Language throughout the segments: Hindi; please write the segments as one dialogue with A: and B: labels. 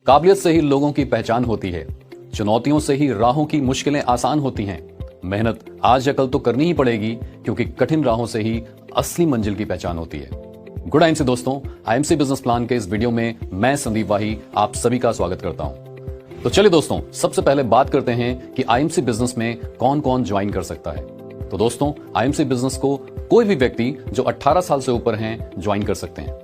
A: काबिलियत से ही लोगों की पहचान होती है। चुनौतियों से ही राहों की मुश्किलें आसान होती हैं। मेहनत आज या कल तो करनी ही पड़ेगी, क्योंकि कठिन राहों से ही असली मंजिल की पहचान होती है। गुड आईएमसी दोस्तों, आईएमसी बिजनेस प्लान के इस वीडियो में मैं संदीप वाही आप सभी का स्वागत करता हूं। तो चलिए दोस्तों, सबसे पहले बात करते हैं कि आईएमसी बिजनेस में कौन कौन ज्वाइन कर सकता है। तो दोस्तों, आईएमसी बिजनेस को कोई भी व्यक्ति जो 18 साल से ऊपर हैं ज्वाइन कर सकते हैं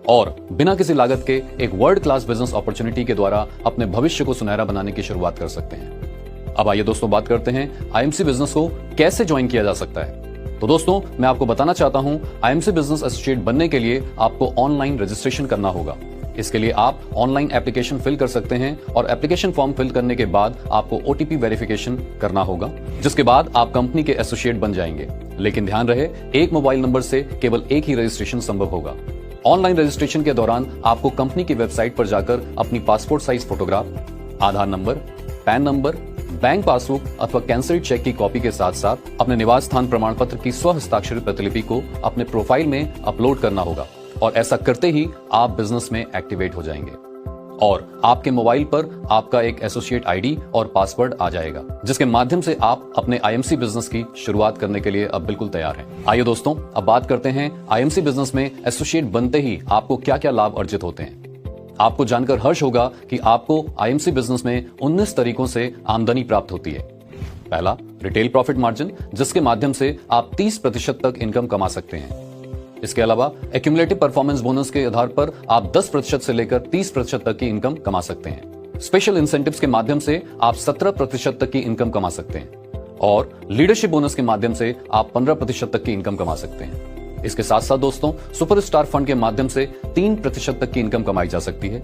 A: और बिना किसी लागत के एक वर्ल्ड क्लास बिजनेस अपॉर्चुनिटी के द्वारा अपने भविष्य को सुनहरा बनाने की शुरुआत कर सकते हैं। अब आइए दोस्तों बात करते हैं आईएमसी बिजनेस को कैसे ज्वाइन किया जा सकता है। तो दोस्तों, मैं आपको बताना चाहता हूं, आईएमसी बिजनेस एसोसिएट बनने के लिए आपको ऑनलाइन रजिस्ट्रेशन करना होगा। इसके लिए आप ऑनलाइन एप्लीकेशन फिल कर सकते हैं और एप्लीकेशन फॉर्म फिल करने के बाद आपको ओटीपी वेरिफिकेशन करना होगा, जिसके बाद आप कंपनी के एसोसिएट बन जाएंगे। लेकिन ध्यान रहे, एक मोबाइल नंबर से केवल एक ही रजिस्ट्रेशन संभव होगा। ऑनलाइन रजिस्ट्रेशन के दौरान आपको कंपनी की वेबसाइट पर जाकर अपनी passport size photograph, Aadhaar number, PAN number, bank passbook अथवा कैंसिल्ड चेक की कॉपी के साथ साथ अपने निवास स्थान प्रमाण पत्र की स्वहस्ताक्षरित प्रतिलिपि को अपने प्रोफाइल में अपलोड करना होगा और ऐसा करते ही आप बिजनेस में एक्टिवेट हो जाएंगे और आपके मोबाइल पर आपका एक एसोसिएट आईडी और पासवर्ड आ जाएगा, जिसके माध्यम से आप अपने आईएमसी बिजनेस की शुरुआत करने के लिए अब बिल्कुल तैयार हैं। आइए दोस्तों, अब बात करते हैं आईएमसी बिजनेस में एसोसिएट बनते ही आपको क्या क्या लाभ अर्जित होते हैं। आपको जानकर हर्ष होगा कि आपको आईएमसी बिजनेस में 19 तरीकों से आमदनी प्राप्त होती है। पहला, रिटेल प्रॉफिट मार्जिन, जिसके माध्यम से आप 30% तक इनकम कमा सकते हैं। इसके अलावा एक्यूमुलेटिव परफॉर्मेंस बोनस के आधार पर आप 10% से लेकर 30% तक की इनकम कमा सकते हैं। स्पेशल इंसेंटिव्स के माध्यम से आप 17% तक की इनकम कमा सकते हैं और लीडरशिप बोनस के माध्यम से आप 15% तक की इनकम कमा सकते हैं। इसके साथ साथ दोस्तों, सुपरस्टार फंड के माध्यम से 3% तक की इनकम कमाई जा सकती है।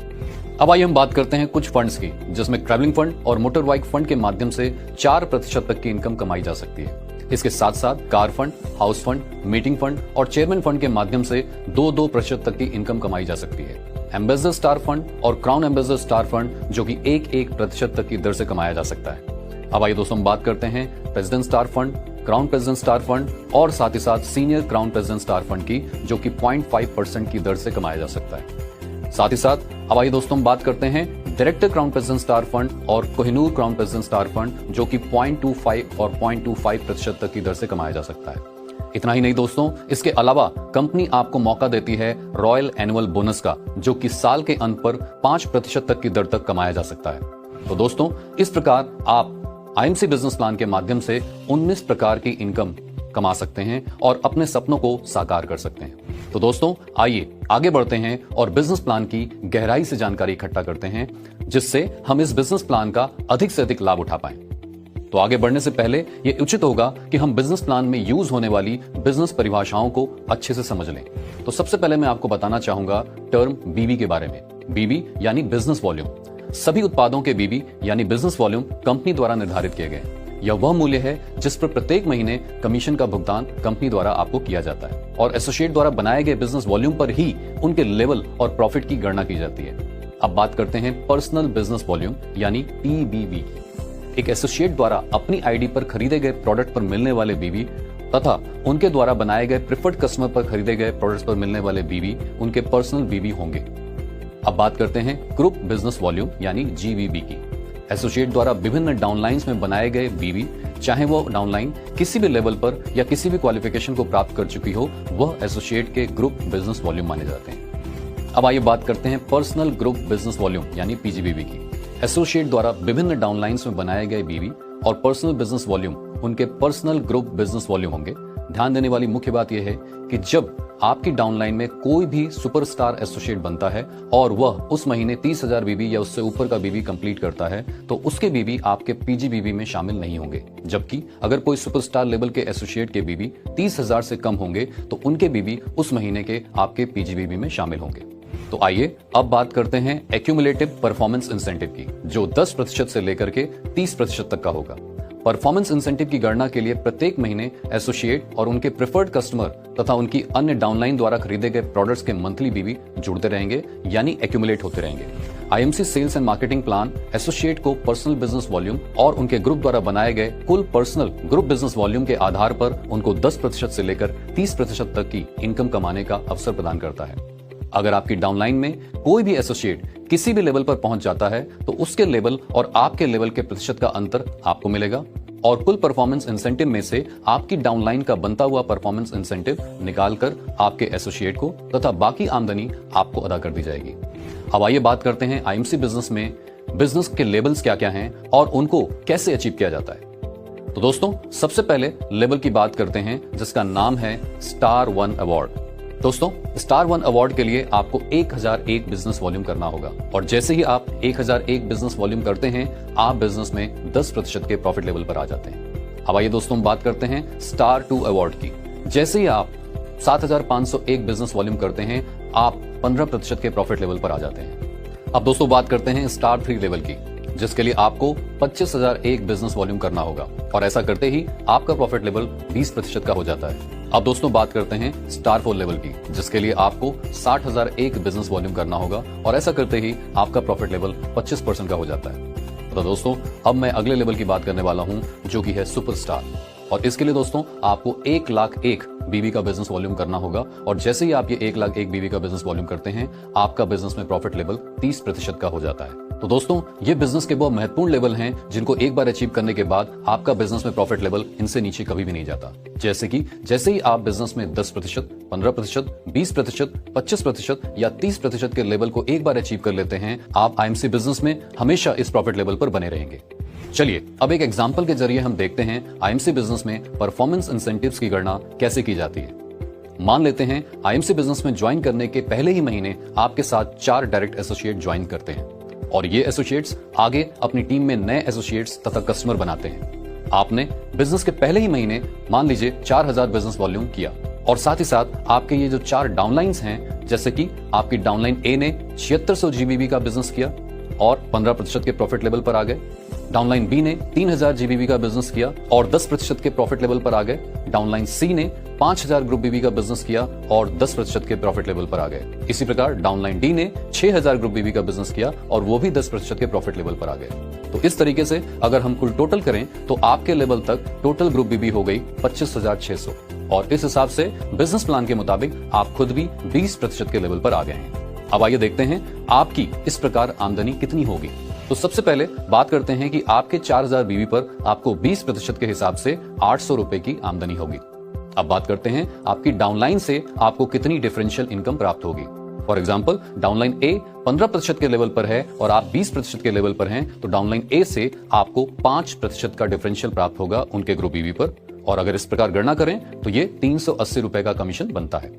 A: अब आइए हम बात करते हैं कुछ फंड्स की, जिसमें ट्रैवलिंग फंड और मोटर बाइक फंड के माध्यम से 4% तक की इनकम कमाई जा सकती है। इसके साथ साथ car fund, house fund, meeting fund और चेयरमैन फंड के माध्यम से 2% तक की इनकम कमाई जा सकती है। एम्बेसडर स्टार फंड और क्राउन एम्बेसडर स्टार फंड, जो कि 1% तक की दर से कमाया जा सकता है। अब आइए दोस्तों, हम बात करते हैं president star fund, crown president star fund और साथ ही साथ senior crown president star fund की, जो कि 0.5% की दर से कमाया जा सकता है। साथ ही साथ अब आइए दोस्तों, हम बात करते हैं director crown president star fund और Kohinoor crown president star fund, जो कि 0.25 और 0.25% तक की दर से कमाया जा सकता है। इतना ही नहीं दोस्तों, इसके अलावा कंपनी आपको मौका देती है रॉयल एनुअल बोनस का, जो कि साल के अंत पर 5% तक की दर तक कमाया जा सकता है। तो दोस्तों, इस प्रकार आप आईएमसी बिजनेस प्लान के माध्यम से 19 प्रकार की इनकम कमा सकते हैं और अपने सपनों को साकार कर सकते हैं। तो दोस्तों, आइए आगे बढ़ते हैं और बिजनेस प्लान की गहराई से जानकारी इकट्ठा करते हैं, जिससे हम इस बिजनेस प्लान का अधिक से अधिक लाभ उठा पाएं। तो आगे बढ़ने से पहले यह उचित होगा कि हम बिजनेस प्लान में यूज होने वाली बिजनेस परिभाषाओं को अच्छे से समझ लें। तो सबसे पहले मैं आपको बताना चाहूंगा टर्म बीवी के बारे में। बीवी यानी बिजनेस वॉल्यूम। सभी उत्पादों के बीवी यानी बिजनेस वॉल्यूम कंपनी द्वारा निर्धारित किए गए। यह वह मूल्य है जिस पर प्रत्येक महीने कमीशन का भुगतान कंपनी द्वारा आपको किया जाता है और एसोसिएट द्वारा बनाए गए बिजनेस वॉल्यूम पर ही उनके लेवल और प्रॉफिट की गणना की जाती है। अब बात करते हैं पर्सनल बिजनेस वॉल्यूम यानी पीबीवी की। एक एसोसिएट द्वारा अपनी आईडी पर खरीदे गए प्रोडक्ट पर मिलने वाले बीवी तथा उनके द्वारा बनाए गए प्रिफर्ड कस्टमर पर खरीदे गए प्रोडक्ट्स पर मिलने वाले बीवी उनके पर्सनल बीवी होंगे। अब बात करते हैं ग्रुप बिजनेस वॉल्यूम यानी जीवीबी की। एसोसिएट द्वारा विभिन्न डाउनलाइंस में बनाए गए बीवी, चाहे वो डाउनलाइन किसी भी लेवल पर या किसी भी क्वालिफिकेशन को प्राप्त कर चुकी हो, वह एसोसिएट के ग्रुप बिजनेस वॉल्यूम माने जाते हैं। अब आइए बात करते हैं पर्सनल ग्रुप बिजनेस वॉल्यूम यानी पीजीबीवी की। एसोसिएट द्वारा विभिन्न डाउनलाइंस में बनाए गए बीवी और पर्सनल बिजनेस वॉल्यूम उनके पर्सनल ग्रुप बिजनेस वॉल्यूम होंगे। ध्यान देने वाली मुख्य बात यह है कि जब आपकी डाउनलाइन में कोई भी सुपरस्टार एसोसिएट बनता है और वह उस महीने 30,000 बीबी या उससे ऊपर का बीबी कंप्लीट करता है, तो उसके बीबी आपके पीजीबीवी में शामिल नहीं होंगे। जबकि अगर कोई सुपरस्टार लेवल के एसोसिएट के बीबी 30,000 से कम होंगे, तो उनके बीबी उस महीने के आपके पीजीबीवी में शामिल होंगे। तो आइए अब बात करते हैं एक्यूमुलेटिव परफॉर्मेंस इंसेंटिव की, जो 10% से लेकर के 30% तक का होगा। परफॉर्मेंस इंसेंटिव की गणना के लिए प्रत्येक महीने एसोसिएट और उनके प्रेफर्ड कस्टमर तथा उनकी अन्य डाउनलाइन द्वारा खरीदे गए प्रोडक्ट्स के मंथली बीवी जुड़ते रहेंगे यानी एक्यूमुलेट होते रहेंगे। IMC sales and marketing plan associate को पर्सनल बिजनेस वॉल्यूम और उनके ग्रुप द्वारा बनाए गए कुल पर्सनल ग्रुप बिजनेस वॉल्यूम के आधार पर उनको 10% से लेकर 30% तक की इनकम कमाने का अवसर प्रदान करता है। अगर आपकी डाउनलाइन में कोई भी एसोसिएट किसी भी लेवल पर पहुंच जाता है तो उसके लेवल और आपके लेवल के प्रतिशत का अंतर आपको मिलेगा और कुल परफॉर्मेंस इंसेंटिव में से आपकी डाउनलाइन का बनता हुआ परफॉर्मेंस इंसेंटिव निकालकर आपके एसोसिएट को तथा बाकी आमदनी आपको अदा कर दी जाएगी। अब आइए बात करते हैं आईएमसी बिजनेस में बिजनेस के लेवल्स क्या क्या हैं और उनको कैसे अचीव किया जाता है। तो दोस्तों, सबसे पहले लेवल की बात करते हैं जिसका नाम है स्टार 1 अवार्ड। दोस्तों, स्टार 1 अवार्ड के लिए आपको 1001 बिजनेस वॉल्यूम करना होगा और जैसे ही आप 1001 बिजनेस वॉल्यूम करते हैं आप बिजनेस में 10% के प्रॉफिट लेवल पर आ जाते हैं। अब आइए दोस्तों बात करते हैं स्टार 2 अवार्ड की। जैसे ही आप 7501 बिजनेस वॉल्यूम करते हैं आप 15% के प्रॉफिट लेवल पर आ जाते हैं। अब दोस्तों बात करते हैं स्टार 3 लेवल की, जिसके लिए आपको 25001 बिजनेस वॉल्यूम करना होगा और ऐसा करते ही आपका प्रॉफिट लेवल 20% का हो जाता है। अब दोस्तों बात करते हैं स्टार 4 लेवल की, जिसके लिए आपको 60001 बिजनेस वॉल्यूम करना होगा और ऐसा करते ही आपका प्रॉफिट लेवल 25% का हो जाता है। तो दोस्तों अब मैं अगले लेवल की बात करने वाला हूं जो कि है सुपरस्टार, और इसके लिए दोस्तों आपको 1,01,000 बीवी का बिजनेस वॉल्यूम करना होगा और जैसे ही आप ये 1,01,000 बीवी का बिजनेस वॉल्यूम करते हैं आपका बिजनेस में प्रॉफिट लेवल 30% का हो जाता है। तो दोस्तों ये बिजनेस के बहुत महत्वपूर्ण लेवल हैं जिनको एक बार अचीव करने के बाद आपका बिजनेस में प्रॉफिट लेवल इनसे नीचे कभी भी नहीं जाता। जैसे ही आप बिजनेस में 10%, 15%, 20%, 25% या 30% के लेवल को एक बार अचीव कर लेते हैं आप आईएमसी बिजनेस में हमेशा इस प्रॉफिट लेवल पर बने रहेंगे। चलिए अब एक एग्जाम्पल के जरिए हम देखते हैं आईएमसी बिजनेस में परफॉर्मेंस इंसेंटिव्स की गणना कैसे की जाती है। मान लेते हैं आईएमसी बिजनेस में ज्वाइन करने के पहले ही महीने आपके साथ 4 डायरेक्ट एसोसिएट ज्वाइन करते हैं और ये एसोसिएट्स आगे अपनी टीम में नए एसोसिएट्स तथा कस्टमर बनाते हैं। आपने बिजनेस के पहले ही महीने मान लीजिए 4000 बिजनेस वॉल्यूम किया और साथ ही साथ आपके ये जो 4 डाउनलाइंस हैं, जैसे कि आपकी डाउनलाइन ए ने 7600 जीबीबी का बिजनेस किया और 15% के प्रॉफिट लेवल पर आ गए। डाउनलाइन बी ने 3000 जीबीबी का बिजनेस किया और 10% के प्रॉफिट लेवल पर आ गए। डाउनलाइन सी ने 5000 ग्रुप बीबी का बिजनेस किया और 10% के प्रॉफिट लेवल पर आ गए। इसी प्रकार डाउनलाइन डी ने 6000 ग्रुप बीबी का बिजनेस किया और वो भी 10% के प्रॉफिट लेवल पर आ गए। तो इस तरीके से अगर हम कुल टोटल करें तो आपके लेवल तक टोटल ग्रुप बीबी हो गई 25,600 और इस हिसाब से बिजनेस प्लान के मुताबिक आप खुद भी 20% के लेवल पर आ गए हैं। अब आइए देखते हैं आपकी इस प्रकार आमदनी कितनी होगी। तो सबसे पहले बात करते हैं कि आपके 4000 बीवी पर आपको 20% के हिसाब से 800 रुपए की आमदनी होगी। अब बात करते हैं आपकी डाउनलाइन से आपको कितनी डिफरेंशियल इनकम प्राप्त होगी। फॉर एग्जांपल डाउनलाइन ए 15% के लेवल पर है और आप 20% के लेवल पर हैं, तो डाउनलाइन ए से आपको 5% का डिफरेंशियल प्राप्त होगा उनके ग्रुप बीवी पर और अगर इस प्रकार गणना करें तो ये 380 रुपए का कमीशन बनता है।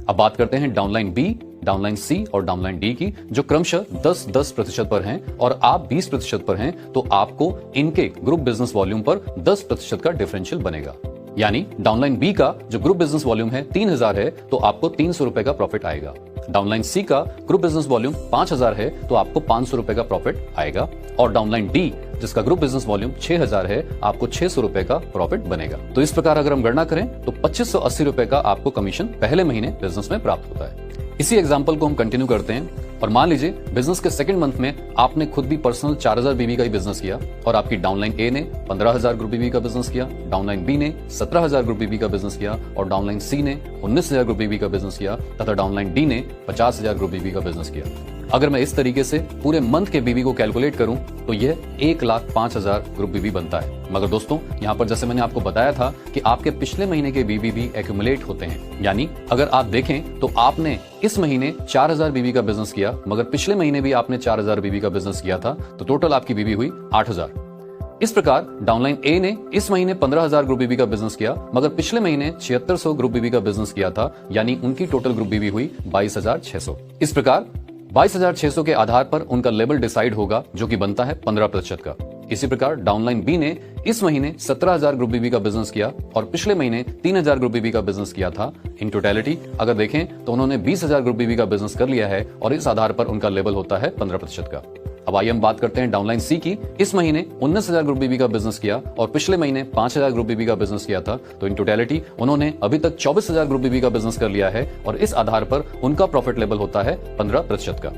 A: अब बात करते हैं डाउनलाइन बी, डाउनलाइन सी और डाउनलाइन डी की, जो क्रमशः 10% पर हैं और आप 20% पर हैं, तो आपको इनके ग्रुप बिजनेस वॉल्यूम पर 10% का डिफरेंशियल बनेगा। यानी डाउनलाइन बी का जो ग्रुप बिजनेस वॉल्यूम है 3000 है तो आपको 300 रुपए का प्रॉफिट आएगा। डाउनलाइन सी का ग्रुप बिजनेस वॉल्यूम 5000 है तो आपको 500 रुपए का प्रॉफिट आएगा और डाउनलाइन डी जिसका ग्रुप बिजनेस वॉल्यूम 6000 है आपको 600 रुपए का प्रॉफिट बनेगा। तो इस प्रकार अगर हम गणना करें तो 2580 रुपए का आपको कमीशन पहले महीने बिजनेस में प्राप्त होता है। इसी एग्जाम्पल को हम कंटिन्यू करते हैं और मान लीजिए बिजनेस के सेकंड मंथ में आपने खुद भी पर्सनल 4000 बीवी का ही बिजनेस किया और आपकी डाउनलाइन ए ने 15000 ग्रुप बीवी का बिजनेस किया, डाउनलाइन बी ने 17000 ग्रुप बीवी का बिजनेस किया और डाउनलाइन सी ने 19000 ग्रुप बीवी का बिजनेस किया तथा डाउनलाइन डी ने 50000 ग्रुप बीवी का बिजनेस किया। अगर मैं इस तरीके से पूरे मंथ के बीवी को कैलकुलेट करूं तो यह 1,05,000 ग्रुप बीवी बनता है। मगर दोस्तों यहाँ पर जैसे मैंने आपको बताया था कि आपके पिछले महीने के बीवी भी एक्यूमुलेट होते हैं, यानी अगर आप देखें तो आपने इस महीने 4000 बीवी का बिजनेस किया मगर पिछले महीने भी आपने 4000 बीवी का बिजनेस किया था, तो टोटल आपकी बीवी हुई 8000। इस प्रकार डाउनलाइन ए ने इस महीने 15000 ग्रुप बीवी का बिजनेस किया मगर पिछले महीने 7600 ग्रुप बीवी का बिजनेस किया था, यानी उनकी टोटल ग्रुप बीवी हुई 22600। इस प्रकार 22600 के आधार पर उनका लेवल डिसाइड होगा जो कि बनता है 15% का। इसी प्रकार डाउनलाइन बी ने इस महीने 17000 ग्रुप बीवी का बिजनेस किया और पिछले महीने 3000 ग्रुप बीवी का बिजनेस किया था। इन टोटलिटी अगर देखें तो उन्होंने 20000 ग्रुप बीवी का बिजनेस कर लिया है और इस आधार पर उनका लेवल होता है 15% का। अब आइए हम बात करते हैं डाउनलाइन सी की। इस महीने 19000 ग्रुप बीवी का बिजनेस किया और पिछले महीने 5000 ग्रुप बीवी का बिजनेस किया था, तो इन टोटलिटी उन्होंने अभी तक 24000 ग्रुप बीवी का बिजनेस कर लिया है और इस आधार पर उनका प्रॉफिट लेवल होता है 15% का।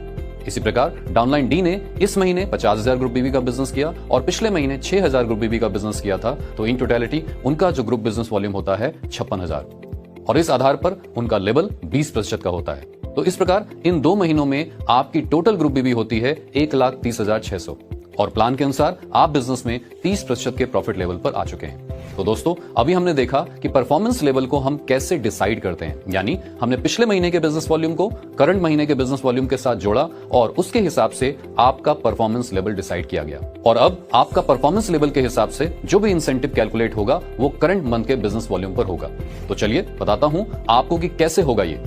A: इसी प्रकार डाउनलाइन डी ने इस महीने 50000 ग्रुप बीवी का बिजनेस किया और पिछले महीने 6000 ग्रुप बीवी का बिजनेस किया था, तो इन टोटलिटी उनका जो ग्रुप बिजनेस वॉल्यूम होता है 56000 और इस आधार पर उनका लेवल 20% का होता है। तो इस प्रकार इन 2 महीनों में आपकी टोटल ग्रुप बीवी होती है 1,30,600 और प्लान के अनुसार आप बिजनेस में 30% के प्रॉफिट लेवल पर आ चुके हैं। तो दोस्तों अभी हमने देखा कि परफॉर्मेंस लेवल को हम कैसे डिसाइड करते हैं, यानी हमने पिछले महीने के बिजनेस वॉल्यूम को करंट महीने के बिजनेस वॉल्यूम के साथ जोड़ा और उसके हिसाब से आपका परफॉर्मेंस लेवल डिसाइड किया गया। और अब आपका परफॉर्मेंस लेवल के हिसाब से जो भी इंसेंटिव कैलकुलेट होगा वो करंट मंथ के बिजनेस वॉल्यूम पर होगा। तो चलिए बताता हूं आपको कि कैसे होगा ये।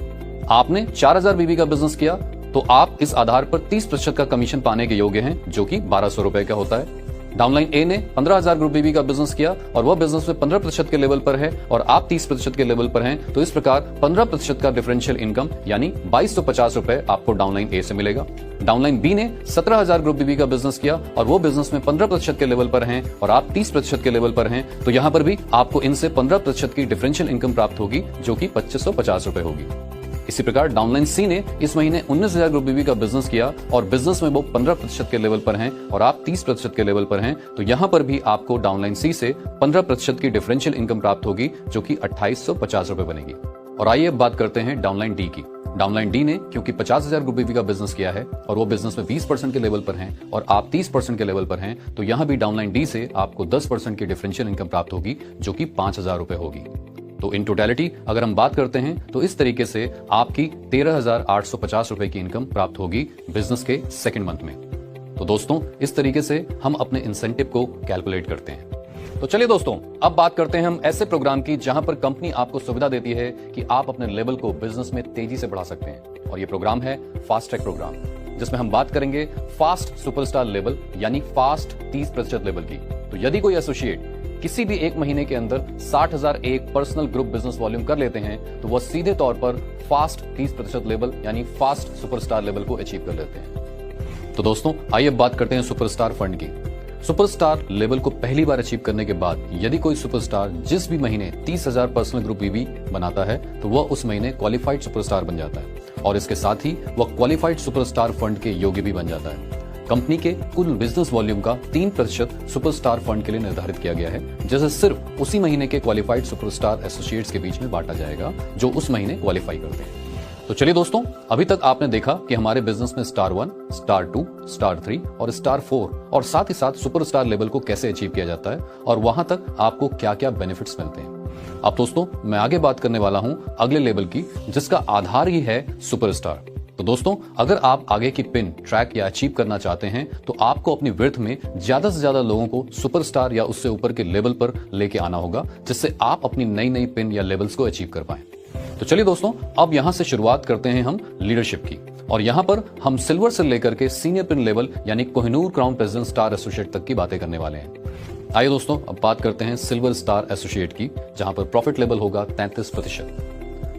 A: आपने 4,000 बीवी का बिजनेस किया तो आप इस आधार पर 30% का कमीशन पाने के योग्य हैं, जो कि 1,200 रुपए का होता है। डाउनलाइन ए ने 15,000 ग्रुप बीवी का बिजनेस किया और वह बिजनेस में 15% के लेवल पर है और आप 30% के लेवल पर हैं, तो इस प्रकार 15% का डिफरेंशियल इनकम यानी 2,250 रुपए आपको डाउनलाइन ए से मिलेगा। डाउनलाइन बी ने 17,000 ग्रुप बीवी का बिजनेस किया और वो बिजनेस में 15% के लेवल पर हैं और आप 30% के लेवल पर हैं, तो यहां पर भी आपको इनसे 15% की डिफरेंशियल इनकम प्राप्त होगी, जो कि 2,550 रुपए होगी। इसी प्रकार डाउनलाइन सी ने इस महीने 19,000 ग्रुप बीवी का बिजनेस किया और बिजनेस में वो 15% के लेवल पर हैं और आप 30% के लेवल पर हैं, तो यहां पर भी आपको डाउनलाइन सी से 15% की डिफरेंशियल इनकम प्राप्त होगी, जो कि 2,850 रुपए बनेगी। और आइए अब बात करते हैं डाउनलाइन डी की। डाउनलाइन डी ने क्योंकि 50,000 ग्रुप बीवी का बिजनेस किया है और वो बिजनेस में 20% के लेवल पर हैं और आप 30% के लेवल पर हैं, तो यहां भी डाउनलाइन डी से आपको 10% की डिफरेंशियल इनकम प्राप्त होगी, जो कि 5,000 रुपए होगी। तो इन टोटलिटी अगर हम बात करते हैं तो इस तरीके से आपकी 13,850 रुपए की इनकम प्राप्त होगी बिजनेस के सेकंड मंथ में। तो दोस्तों इस तरीके से हम अपने इंसेंटिव को कैलकुलेट करते हैं। तो चलिए दोस्तों अब बात करते हैं हम ऐसे प्रोग्राम की जहां पर कंपनी आपको सुविधा देती है कि आप अपने लेवल को बिजनेस में तेजी से बढ़ा सकते हैं, और ये प्रोग्राम है फास्ट ट्रैक प्रोग्राम, जिसमें हम बात करेंगे फास्ट सुपरस्टार लेवल यानी फास्ट 30% लेवल की। तो यदि कोई एसोसिएट किसी भी एक महीने के अंदर 60,000 एक पर्सनल ग्रुप बिजनेस वॉल्यूम कर लेते हैं, तो वह सीधे तौर पर फास्ट 30% लेवल यानी फास्ट सुपरस्टार लेवल को अचीव कर लेते हैं। तो दोस्तों आइए बात करते हैं सुपरस्टार फंड की। सुपरस्टार लेवल को पहली बार अचीव करने के बाद यदि कोई सुपरस्टार जिस भी महीने 30,000 पर्सनल ग्रुप बीवी बनाता है, तो वह उस महीने क्वालिफाइड सुपरस्टार बन जाता है और इसके साथ ही वह क्वालिफाइड सुपरस्टार फंड के योग्य भी बन जाता है। कंपनी के कुल बिजनेस वॉल्यूम का 3% सुपरस्टार फंड के लिए निर्धारित किया गया है, जिसे सिर्फ उसी महीने के क्वालिफाइड सुपरस्टार एसोसिएट्स के बीच में बांटा जाएगा जो उस महीने क्वालिफाई करते हैं। तो चलिए दोस्तों अभी तक आपने देखा कि हमारे बिजनेस में स्टार 1, स्टार 2, स्टार 3 और स्टार 4 और साथ ही साथ सुपरस्टार लेवल को कैसे अचीव किया जाता है और वहां तक आपको क्या क्या बेनिफिट्स मिलते हैं। अब दोस्तों मैं आगे बात करने वाला हूं अगले लेवल की, जिसका आधार ही है सुपरस्टार। तो दोस्तों अगर आप आगे की पिन ट्रैक या अचीव करना चाहते हैं, तो आपको अपनी विड्थ में ज्यादा से ज्यादा लोगों को सुपरस्टार या उससे ऊपर के लेवल पर लेके आना होगा, जिससे आप अपनी नई नई पिन या लेवल्स को अचीव कर पाएं। तो चलिए दोस्तों अब यहां से शुरुआत करते हैं हम लीडरशिप की, और यहां पर हम सिल्वर से लेकर के सीनियर पिन लेवल यानी Kohinoor crown president star associate तक की बातें करने वाले हैं। आइए दोस्तों अब बात करते हैं सिल्वर स्टार एसोसिएट की, जहां पर प्रॉफिट लेवल होगा 33%।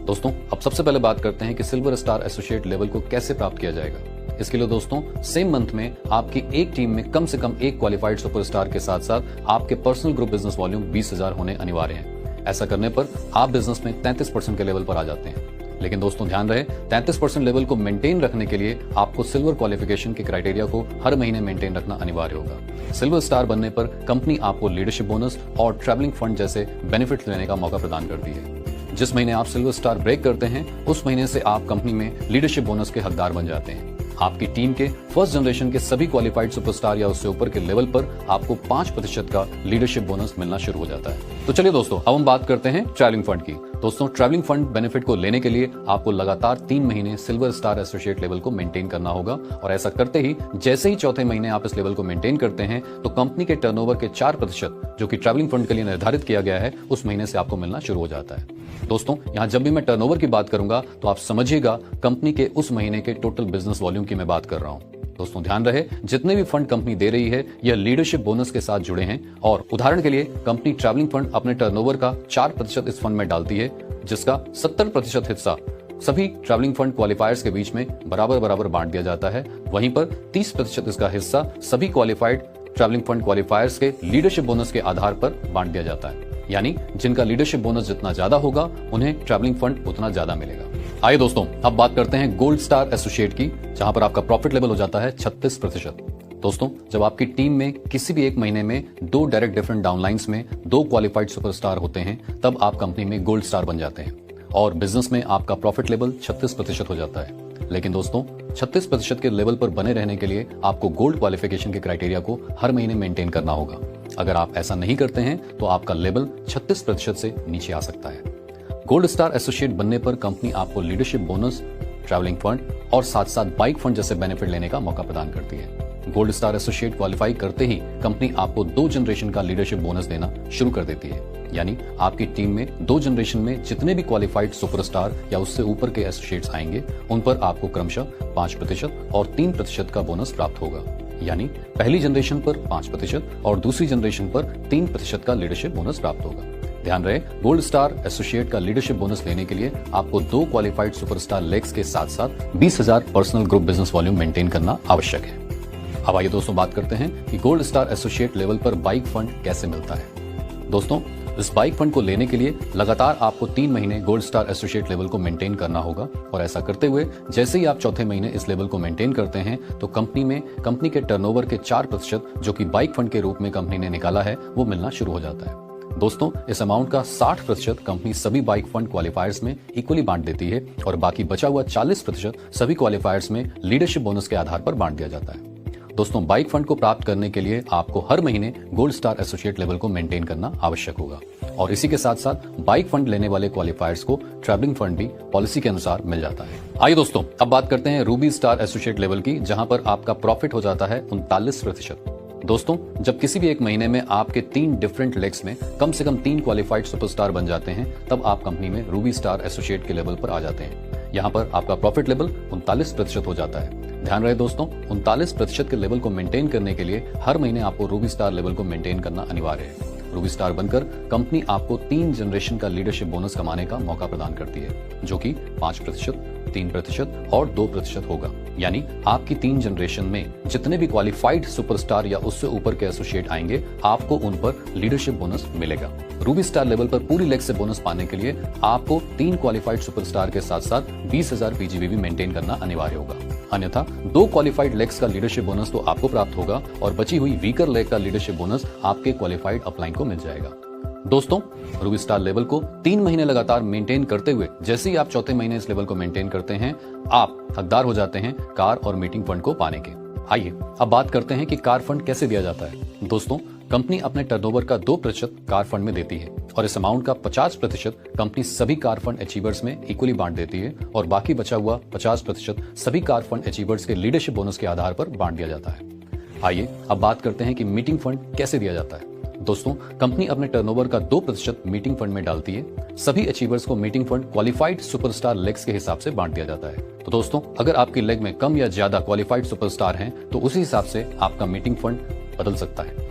A: दोस्तों अब सबसे पहले बात करते हैं कि सिल्वर स्टार एसोसिएट लेवल को कैसे प्राप्त किया जाएगा। इसके लिए दोस्तों सेम मंथ में आपकी एक टीम में कम से कम एक क्वालिफाइड सुपरस्टार के साथ साथ आपके पर्सनल ग्रुप बिजनेस वॉल्यूम 20,000 होने अनिवार्य है। ऐसा करने पर आप बिजनेस में 33% के लेवल पर आ जाते हैं। लेकिन दोस्तों ध्यान रहे 33% लेवल को मेंटेन रखने के लिए आपको सिल्वर क्वालिफिकेशन के क्राइटेरिया को हर महीने मेंटेन रखना अनिवार्य होगा। सिल्वर स्टार बनने पर कंपनी आपको लीडरशिप बोनस और ट्रैवलिंग फंड जैसे बेनिफिट लेने का मौका प्रदान करती है। जिस महीने आप सिल्वर स्टार ब्रेक करते हैं, उस महीने से आप कंपनी में लीडरशिप बोनस के हकदार बन जाते हैं। आपकी टीम के फर्स्ट जनरेशन के सभी क्वालिफाइड सुपरस्टार या उससे ऊपर के लेवल पर आपको 5% का लीडरशिप बोनस मिलना शुरू हो जाता है। तो चलिए दोस्तों अब हम बात करते हैं ट्रैवलिंग फंड की। दोस्तों ट्रैवलिंग फंड बेनिफिट को लेने के लिए आपको लगातार 3 महीने सिल्वर स्टार एसोसिएट लेवल को मेंटेन करना होगा, और ऐसा करते ही जैसे ही चौथे महीने आप इस लेवल को मेंटेन करते हैं, तो कंपनी के टर्नओवर के 4% जो कि ट्रैवलिंग फंड के लिए निर्धारित किया गया है, उस महीने से आपको मिलना शुरू हो जाता है। दोस्तों यहां जब भी मैं टर्नओवर की बात करूंगा तो आप समझिएगा कंपनी के उस महीने के टोटल बिजनेस वॉल्यूम की मैं बात कर रहा हूं। दोस्तों ध्यान रहे जितने भी फंड कंपनी दे रही है यह लीडरशिप बोनस के साथ जुड़े हैं, और उदाहरण के लिए कंपनी ट्रैवलिंग फंड अपने टर्नओवर का 4% इस फंड में डालती है, जिसका 70% हिस्सा सभी ट्रैवलिंग फंड क्वालिफायर्स के बीच में बराबर बराबर बांट दिया जाता है। वहीं पर 30% इसका हिस्सा सभी क्वालिफाइड ट्रैवलिंग फंड क्वालिफायर्स के लीडरशिप बोनस के आधार पर बांट दिया जाता है, यानी जिनका लीडरशिप बोनस जितना ज्यादा होगा उन्हें ट्रैवलिंग फंड उतना ज्यादा मिलेगा। आइए दोस्तों अब बात करते हैं गोल्ड स्टार एसोसिएट की, जहां पर आपका प्रॉफिट लेवल हो जाता है 36%। दोस्तों जब आपकी टीम में किसी भी एक महीने में 2 डायरेक्ट डिफरेंट डाउनलाइंस में 2 क्वालिफाइड सुपरस्टार होते हैं, तब आप कंपनी में गोल्ड स्टार बन जाते हैं। और बिजनेस में आपका प्रॉफिट लेवल 36% हो जाता है। लेकिन दोस्तों 36% के लेवल पर बने रहने के लिए आपको गोल्ड क्वालिफिकेशन के क्राइटेरिया को हर महीने मेंटेन करना होगा। अगर आप ऐसा नहीं करते हैं तो आपका लेवल 36% से नीचे आ सकता है। गोल्ड स्टार एसोसिएट बनने पर कंपनी आपको लीडरशिप बोनस, ट्रैवलिंग फंड और साथ साथ बाइक फंड जैसे बेनिफिट लेने का मौका प्रदान करती है। गोल्ड स्टार एसोसिएट क्वालिफाई करते ही कंपनी आपको 2 जनरेशन का लीडरशिप बोनस देना शुरू कर देती है। यानी आपकी टीम में 2 जनरेशन में जितने भी क्वालिफाइड सुपरस्टार या उससे ऊपर के एसोसिएट्स आएंगे उन पर आपको क्रमशः 5% और 3% का बोनस प्राप्त होगा। यानी पहली जनरेशन पर 5% और दूसरी जनरेशन पर 3% का लीडरशिप बोनस प्राप्त होगा। ध्यान रहे, गोल्ड स्टार एसोसिएट का लीडरशिप बोनस लेने के लिए आपको 2 क्वालिफाइड सुपरस्टार लेग्स के साथ साथ 20,000 personal group business volume maintain करना आवश्यक है। अब आइए दोस्तों बात करते हैं कि गोल्ड स्टार एसोसिएट लेवल पर बाइक फंड कैसे मिलता है। दोस्तों इस बाइक फंड को लेने के लिए लगातार आपको 3 महीने गोल्ड स्टार एसोसिएट लेवल को मेंटेन करना होगा और ऐसा करते हुए जैसे ही आप चौथे महीने इस लेवल को मेंटेन करते हैं तो कंपनी के टर्नओवर के 4% जो कि बाइक फंड के रूप में कंपनी ने निकाला है वो मिलना शुरू हो जाता है। दोस्तों इस अमाउंट का 60% कंपनी सभी बाइक फंड क्वालिफायर्स में इक्वली बांट देती है और बाकी बचा हुआ 40% सभी क्वालिफायर्स में लीडरशिप बोनस के आधार पर बांट दिया जाता है। दोस्तों बाइक फंड को प्राप्त करने के लिए आपको हर महीने गोल्ड स्टार एसोसिएट लेवल को मेंटेन करना आवश्यक होगा और इसी के साथ साथ बाइक फंड लेने वाले क्वालिफायर्स को ट्रैवलिंग फंड भी पॉलिसी के अनुसार मिल जाता है। आइए दोस्तों अब बात करते हैं रूबी स्टार एसोसिएट लेवल की, जहां पर आपका प्रॉफिट हो जाता है 39%। दोस्तों जब किसी भी एक महीने में आपके 3 डिफरेंट लेग्स में कम से कम 3 क्वालिफाइड सुपरस्टार बन जाते हैं तब आप कंपनी में रूबी स्टार एसोसिएट के लेवल पर आ जाते हैं। यहाँ पर आपका प्रॉफिट लेवल 39% हो जाता है। ध्यान रहे दोस्तों 39% के लेवल को मेंटेन करने के लिए हर महीने आपको रूबी स्टार लेवल को मेंटेन करना अनिवार्य है। रूबी स्टार बनकर कंपनी आपको 3 जनरेशन का लीडरशिप बोनस कमाने का मौका प्रदान करती है जो कि 5%, 3% और 2% होगा। यानी आपकी 3 जनरेशन में जितने भी क्वालिफाइड सुपरस्टार या उससे ऊपर के एसोसिएट आएंगे आपको उन पर लीडरशिप बोनस मिलेगा। रूबी स्टार लेवल पर पूरी लेग से बोनस पाने के लिए आपको 3 क्वालिफाइड सुपरस्टार के साथ साथ 20,000 पीजीवी भी मेंटेन करना अनिवार्य होगा। अन्यथा 2 क्वालिफाइड लेग्स का लीडरशिप बोनस तो आपको प्राप्त होगा और बची हुई वीकर लेग का लीडरशिप बोनस आपके क्वालिफाइड अपलाइन को मिल जाएगा। दोस्तों रूबी स्टार लेवल को 3 महीने लगातार मेंटेन करते हुए जैसे ही आप चौथे महीने इस लेवल को मेंटेन करते हैं आप हकदार हो जाते हैं कार और मीटिंग फंड को पाने के। आइए अब बात करते हैं कि कार फंड कैसे दिया जाता है। दोस्तों कंपनी अपने टर्नओवर का 2% कार फंड में देती है और इस अमाउंट का 50% कंपनी सभी कार फंड अचीवर्स में इक्वली बांट देती है और बाकी बचा हुआ 50% सभी कार फंड अचीवर्स के लीडरशिप बोनस के आधार पर बांट दिया जाता है। आइए अब बात करते हैं कि मीटिंग फंड कैसे दिया जाता है। दोस्तों कंपनी अपने टर्नओवर का 2% मीटिंग फंड में डालती है। सभी अचीवर्स को meeting fund qualified superstar legs के हिसाब से बांट दिया जाता है। तो दोस्तों अगर आपकी लेग में कम या ज्यादा क्वालिफाइड सुपरस्टार हैं तो उसी हिसाब से आपका मीटिंग फंड बदल सकता है।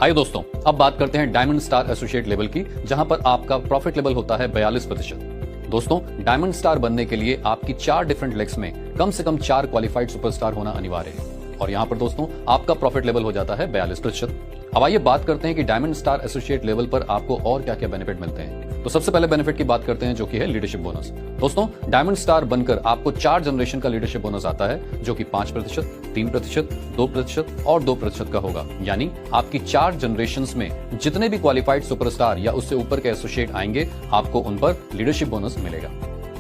A: आइए दोस्तों अब बात करते हैं डायमंड स्टार एसोसिएट लेवल की, जहां पर आपका प्रॉफिट लेवल होता है 42%। दोस्तों डायमंड स्टार बनने के लिए आपकी 4 डिफरेंट लेग्स में कम से कम 4 क्वालिफाइड सुपरस्टार होना अनिवार्य है और यहां पर दोस्तों आपका प्रॉफिट लेवल हो जाता है 42%। अब आइए बात करते हैं कि डायमंड स्टार एसोसिएट लेवल पर आपको और क्या क्या बेनिफिट मिलते हैं। तो सबसे पहले बेनिफिट की बात करते हैं जो कि है लीडरशिप बोनस। दोस्तों डायमंड स्टार बनकर आपको 4 जनरेशन का लीडरशिप बोनस आता है जो कि 5%, 3%, 2% और 2% का होगा। यानी आपकी 4 जनरेशंस में जितने भी क्वालिफाइड सुपरस्टार या उससे ऊपर के एसोसिएट आएंगे आपको उन पर लीडरशिप बोनस मिलेगा।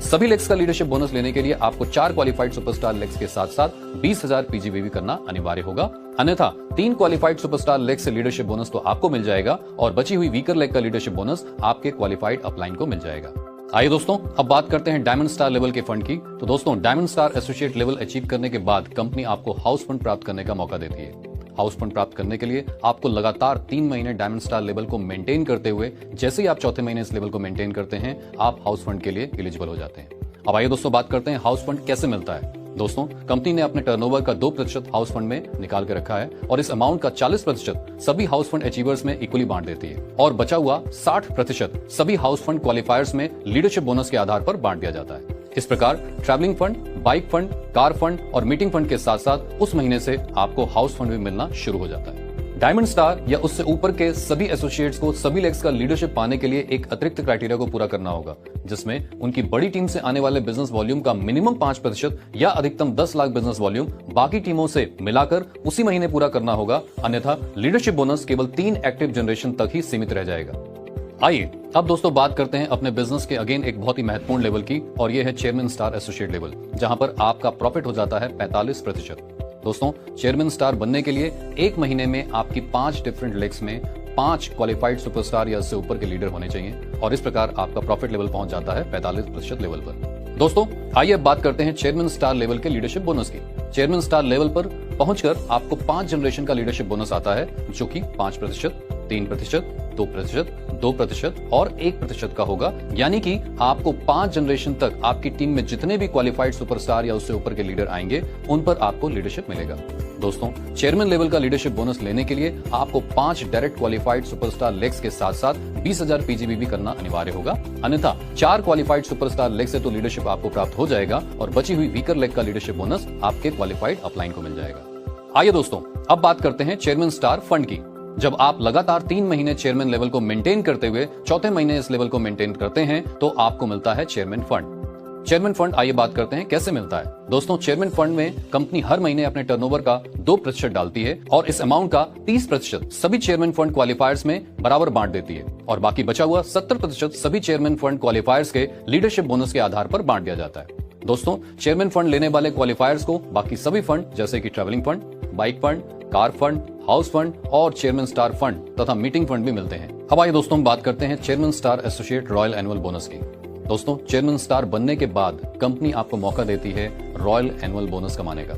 A: सभी लेग्स का लीडरशिप बोनस लेने के लिए आपको 4 क्वालिफाइड सुपरस्टार लेग्स के साथ साथ 20,000 पीजीवी करना अनिवार्य होगा। अन्यथा 3 क्वालिफाइड सुपरस्टार लेग से लीडरशिप बोनस तो आपको मिल जाएगा और बची हुई वीकर लेग का लीडरशिप बोनस आपके क्वालिफाइड अपलाइन को मिल जाएगा। आइए दोस्तों अब बात करते हैं डायमंड स्टार लेवल के फंड की। तो दोस्तों diamond star associate level achieve करने के बाद कंपनी आपको हाउस फंड प्राप्त करने का मौका देती है। हाउस फंड प्राप्त करने के लिए आपको लगातार 3 महीने डायमंड स्टार लेवल को मेंटेन करते हुए जैसे ही आप चौथे महीने इस लेवल को मेंटेन करते हैं आप हाउस फंड के लिए एलिजिबल हो जाते हैं। अब आइए दोस्तों बात करते हैं हाउस फंड कैसे मिलता है। दोस्तों कंपनी ने अपने टर्नओवर का 2% हाउस फंड में निकाल के रखा है और इस अमाउंट का 40% सभी हाउस फंड अचीवर्स में इक्वली बांट देती है और बचा हुआ 60% सभी हाउस फंड क्वालिफायर्स में लीडरशिप बोनस के आधार पर बांट दिया जाता है। इस प्रकार travelling fund, bike fund, car fund और मीटिंग फंड के साथ साथ उस महीने से आपको हाउस फंड भी मिलना शुरू हो जाता है। डायमंड स्टार या उससे ऊपर के सभी एसोसिएट्स को सभी लेग्स का लीडरशिप पाने के लिए एक अतिरिक्त क्राइटेरिया को पूरा करना होगा जिसमें उनकी बड़ी टीम से आने वाले बिजनेस वॉल्यूम का मिनिमम 5% या अधिकतम 10 लाख बिजनेस वॉल्यूम बाकी टीमों से मिलाकर उसी महीने पूरा करना होगा। अन्यथा लीडरशिप बोनस केवल 3 एक्टिव जनरेशन तक ही सीमित रह जाएगा। आइए अब दोस्तों बात करते हैं अपने बिजनेस के अगेन एक बहुत ही महत्वपूर्ण लेवल की, और ये है चेयरमैन स्टार एसोसिएट लेवल, जहां पर आपका प्रॉफिट हो जाता है 45%। दोस्तों, चेयरमैन स्टार बनने के लिए एक महीने में आपकी 5 डिफरेंट लेग्स में 5 क्वालिफाइड सुपरस्टार या इससे ऊपर के लीडर होने चाहिए, और इस प्रकार आपका प्रॉफिट लेवल पहुंच जाता है 45% लेवल पर। दोस्तों, आइए अब बात करते हैं चेयरमैन स्टार लेवल के लीडरशिप बोनस की। चेयरमैन स्टार लेवल पर पहुंचकर आपको 5 जनरेशन का लीडरशिप बोनस आता है, जो कि 5%, 3%, 2%, 2% और 1% का होगा। यानी कि आपको 5 जनरेशन तक आपकी टीम में जितने भी क्वालिफाइड सुपरस्टार या उससे ऊपर के लीडर आएंगे, उन पर आपको लीडरशिप मिलेगा। दोस्तों, चेयरमैन लेवल का लीडरशिप बोनस लेने के लिए आपको 5 डायरेक्ट क्वालिफाइड सुपरस्टार लेग्स के साथ साथ 20,000 पीजीबी भी करना अनिवार्य होगा, अन्यथा 4 क्वालिफाइड सुपरस्टार लेग से तो लीडरशिप आपको प्राप्त हो जाएगा और बची हुई वीकर लेग का लीडरशिप बोनस आपके क्वालिफाइड अपलाइन को मिल जाएगा। आइए दोस्तों, अब बात करते हैं चेयरमैन स्टार फंड की। जब आप लगातार 3 महीने चेयरमैन लेवल को मेंटेन करते हुए चौथे महीने इस लेवल को मेंटेन करते हैं, तो आपको मिलता है चेयरमैन फंड। चेयरमैन फंड आइए बात करते हैं कैसे मिलता है। दोस्तों, चेयरमैन फंड में कंपनी हर महीने अपने टर्नओवर का 2% डालती है और इस अमाउंट का 30% सभी चेयरमैन फंड क्वालिफायर्स में बराबर बांट देती है, और बाकी बचा हुआ 70% सभी चेयरमैन फंड क्वालिफायर्स के लीडरशिप बोनस के आधार पर बांट दिया जाता है। दोस्तों, चेयरमैन फंड लेने वाले क्वालिफायर्स को बाकी सभी फंड जैसे कि travelling fund, bike fund, car fund, house fund और चेयरमैन स्टार फंड तथा मीटिंग फंड भी मिलते हैं। अब आइए दोस्तों, बात करते हैं chairman star associate royal annual bonus की। दोस्तों, चेयरमैन स्टार बनने के बाद कंपनी आपको मौका देती है रॉयल एनुअल बोनस कमाने का।